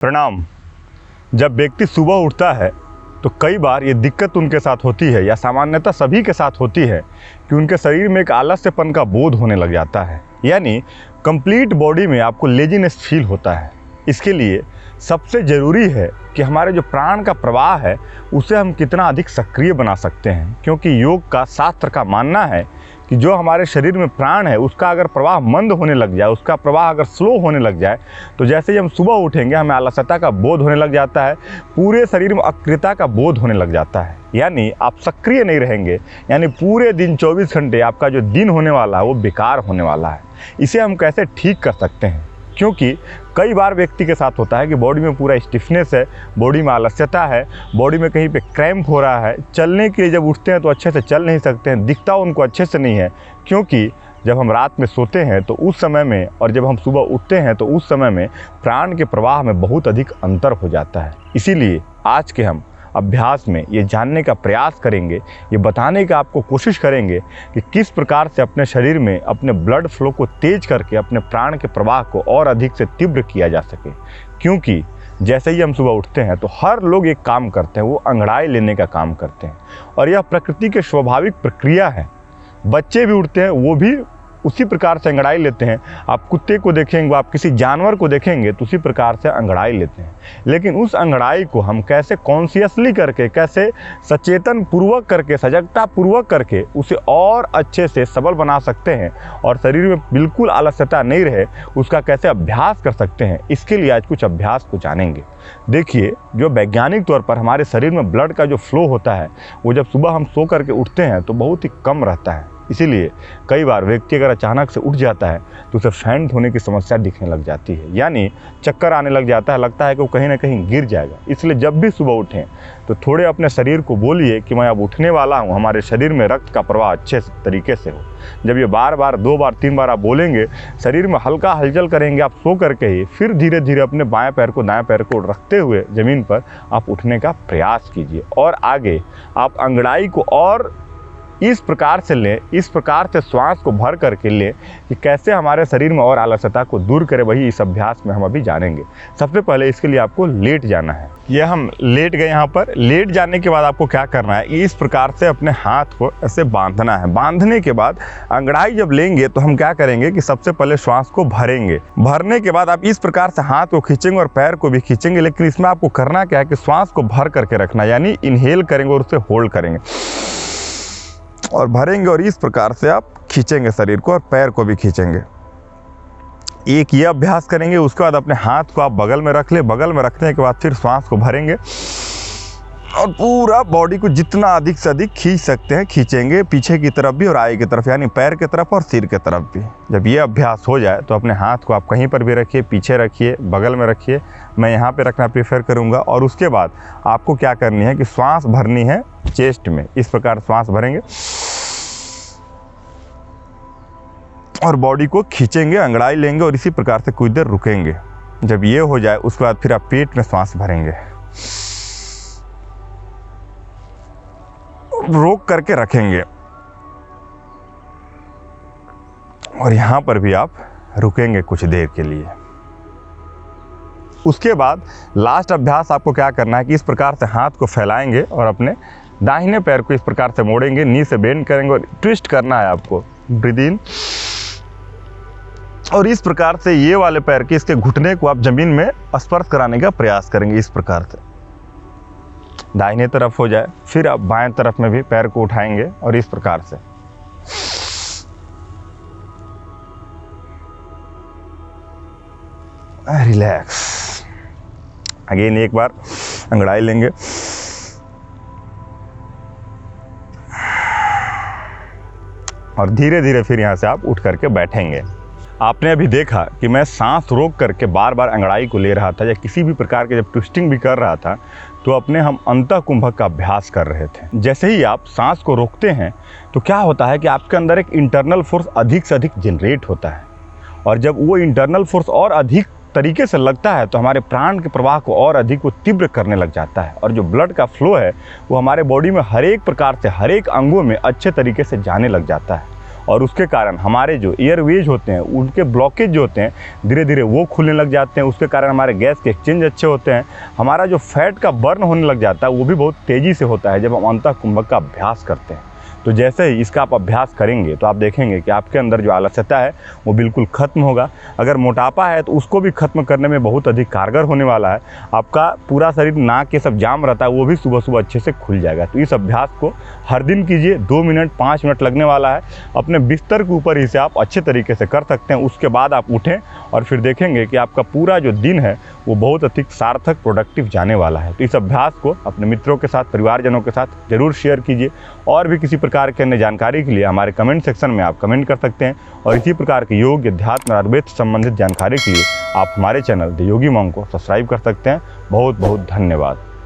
प्रणाम। जब व्यक्ति सुबह उठता है तो कई बार ये दिक्कत उनके साथ होती है या सामान्यतः सभी के साथ होती है कि उनके शरीर में एक आलस्यपन का बोध होने लग जाता है, यानी कंप्लीट बॉडी में आपको लेजीनेस फील होता है। इसके लिए सबसे ज़रूरी है कि हमारे जो प्राण का प्रवाह है उसे हम कितना अधिक सक्रिय बना सकते हैं, क्योंकि योग का शास्त्र का मानना है कि जो हमारे शरीर में प्राण है उसका अगर प्रवाह मंद होने लग जाए, उसका प्रवाह अगर स्लो होने लग जाए, तो जैसे ही हम सुबह उठेंगे हमें आलस्यता का बोध होने लग जाता है, पूरे शरीर में अक्रियता का बोध होने लग जाता है, यानी आप सक्रिय नहीं रहेंगे, यानी पूरे दिन 24 घंटे आपका जो दिन होने वाला है वो बेकार होने वाला है। इसे हम कैसे ठीक कर सकते हैं? क्योंकि कई बार व्यक्ति के साथ होता है कि बॉडी में पूरा स्टिफनेस है, बॉडी में आलस्यता है, बॉडी में कहीं पे क्रैम्प हो रहा है, चलने के लिए जब उठते हैं तो अच्छे से चल नहीं सकते हैं, दिखता उनको अच्छे से नहीं है, क्योंकि जब हम रात में सोते हैं तो उस समय में और जब हम सुबह उठते हैं तो उस समय में प्राण के प्रवाह में बहुत अधिक अंतर हो जाता है। इसीलिए आज के हम अभ्यास में ये जानने का प्रयास करेंगे, ये बताने का आपको कोशिश करेंगे कि किस प्रकार से अपने शरीर में अपने ब्लड फ्लो को तेज करके अपने प्राण के प्रवाह को और अधिक से तीव्र किया जा सके। क्योंकि जैसे ही हम सुबह उठते हैं तो हर लोग एक काम करते हैं, वो अंगड़ाई लेने का काम करते हैं, और यह प्रकृति की स्वाभाविक प्रक्रिया है। बच्चे भी उठते हैं, वो भी उसी प्रकार से अंगड़ाई लेते हैं। आप कुत्ते को देखेंगे, आप किसी जानवर को देखेंगे तो उसी प्रकार से अंगड़ाई लेते हैं। लेकिन उस अंगड़ाई को हम कैसे कॉन्शियसली करके, कैसे सचेतन पूर्वक करके, सजगता पूर्वक करके उसे और अच्छे से सबल बना सकते हैं और शरीर में बिल्कुल आलस्यता नहीं रहे, उसका कैसे अभ्यास कर सकते हैं, इसके लिए आज कुछ अभ्यास को जानेंगे। देखिए, जो वैज्ञानिक तौर पर हमारे शरीर में ब्लड का जो फ्लो होता है वो जब सुबह हम सो करके उठते हैं तो बहुत ही कम रहता है। इसीलिए कई बार व्यक्ति अगर अचानक से उठ जाता है तो उसे फैंट होने की समस्या दिखने लग जाती है, यानी चक्कर आने लग जाता है, लगता है कि वो कहीं ना कहीं गिर जाएगा। इसलिए जब भी सुबह उठें तो थोड़े अपने शरीर को बोलिए कि मैं अब उठने वाला हूँ, हमारे शरीर में रक्त का प्रवाह अच्छे तरीके से हो। जब ये बार बार 2 बार 3 बार आप बोलेंगे, शरीर में हल्का हलचल करेंगे आप सो करके ही, फिर धीरे धीरे अपने बाएं पैर को दाएं पैर को रखते हुए ज़मीन पर आप उठने का प्रयास कीजिए। और आगे आप अंगड़ाई को और इस प्रकार से लें, इस प्रकार से श्वास को भर करके लें कि कैसे हमारे शरीर में और आलस्यता को दूर करें, वही इस अभ्यास में हम अभी जानेंगे। सबसे पहले इसके लिए आपको लेट जाना है। यह हम लेट गए यहाँ पर। लेट जाने के बाद आपको क्या करना है, इस प्रकार से अपने हाथ को ऐसे बांधना है। बांधने के बाद अंगड़ाई जब लेंगे तो हम क्या करेंगे कि सबसे पहले श्वास को भरेंगे। भरने के बाद आप इस प्रकार से हाथ को खींचेंगे और पैर को भी खींचेंगे, लेकिन इसमें आपको करना क्या है कि श्वास को भर करके रखना, यानी इनहेल करेंगे और उसे होल्ड करेंगे और भरेंगे, और इस प्रकार से आप खींचेंगे शरीर को और पैर को भी खींचेंगे। एक ये अभ्यास करेंगे। उसके बाद अपने हाथ को आप बगल में रख ले। बगल में रखने के बाद फिर श्वास को भरेंगे और पूरा बॉडी को जितना अधिक से अधिक खींच सकते हैं खींचेंगे, पीछे की तरफ भी और आगे की तरफ, यानी पैर की तरफ और सिर की तरफ भी। जब ये अभ्यास हो जाए तो अपने हाथ को आप कहीं पर भी रखिए, पीछे रखिए, बगल में रखिए, मैं यहाँ पे रखना प्रेफर करूँगा। और उसके बाद आपको क्या करनी है कि श्वास भरनी है चेस्ट में। इस प्रकार श्वास भरेंगे और बॉडी को खींचेंगे, अंगड़ाई लेंगे और इसी प्रकार से कुछ देर रुकेंगे। जब ये हो जाए उसके बाद फिर आप पेट में श्वास भरेंगे, रोक करके रखेंगे और यहाँ पर भी आप रुकेंगे कुछ देर के लिए। उसके बाद लास्ट अभ्यास आपको क्या करना है कि इस प्रकार से हाथ को फैलाएंगे और अपने दाहिने पैर को इस प्रकार से मोड़ेंगे, नी से बेंड करेंगे और ट्विस्ट करना है आपको। ब्रीद इन, और इस प्रकार से ये वाले पैर के इसके घुटने को आप जमीन में स्पर्श कराने का प्रयास करेंगे। इस प्रकार से दाहिने तरफ हो जाए, फिर आप बाएं तरफ में भी पैर को उठाएंगे और इस प्रकार से रिलैक्स। अगेन एक बार अंगड़ाई लेंगे और धीरे धीरे फिर यहाँ से आप उठ करके बैठेंगे। आपने अभी देखा कि मैं सांस रोक करके बार बार अंगड़ाई को ले रहा था या किसी भी प्रकार के जब ट्विस्टिंग भी कर रहा था तो अपने हम अंतःकुंभक का अभ्यास कर रहे थे। जैसे ही आप सांस को रोकते हैं तो क्या होता है कि आपके अंदर एक इंटरनल फोर्स अधिक से अधिक जनरेट होता है, और जब वो इंटरनल फोर्स और अधिक तरीके से लगता है तो हमारे प्राण के प्रवाह को और अधिक वो तीव्र करने लग जाता है, और जो ब्लड का फ्लो है वो हमारे बॉडी में हर एक प्रकार से हर एक अंगों में अच्छे तरीके से जाने लग जाता है। और उसके कारण हमारे जो एयरवेज होते हैं उनके ब्लॉकेज जो होते हैं धीरे धीरे वो खुलने लग जाते हैं। उसके कारण हमारे गैस के एक्सचेंज अच्छे होते हैं। हमारा जो फैट का बर्न होने लग जाता है वो भी बहुत तेज़ी से होता है जब हम अंतः कुंभक का अभ्यास करते हैं। तो जैसे ही इसका आप अभ्यास करेंगे तो आप देखेंगे कि आपके अंदर जो आलस्यता है वो बिल्कुल ख़त्म होगा। अगर मोटापा है तो उसको भी ख़त्म करने में बहुत अधिक कारगर होने वाला है। आपका पूरा शरीर, नाक ये सब जाम रहता है वो भी सुबह सुबह अच्छे से खुल जाएगा। तो इस अभ्यास को हर दिन कीजिए, 2 मिनट 5 मिनट लगने वाला है। अपने बिस्तर के ऊपर इसे आप अच्छे तरीके से कर सकते हैं। उसके बाद आप उठें और फिर देखेंगे कि आपका पूरा जो दिन है वो बहुत अधिक सार्थक, प्रोडक्टिव जाने वाला है। तो इस अभ्यास को अपने मित्रों के साथ, परिवारजनों के साथ ज़रूर शेयर कीजिए। और भी किसी प्रकार के अन्य जानकारी के लिए हमारे कमेंट सेक्शन में आप कमेंट कर सकते हैं। और इसी प्रकार के योग, अध्यात्म और आयुर्वेद से संबंधित जानकारी के लिए आप हमारे चैनल द योगी मॉन्क को सब्सक्राइब कर सकते हैं। बहुत बहुत धन्यवाद।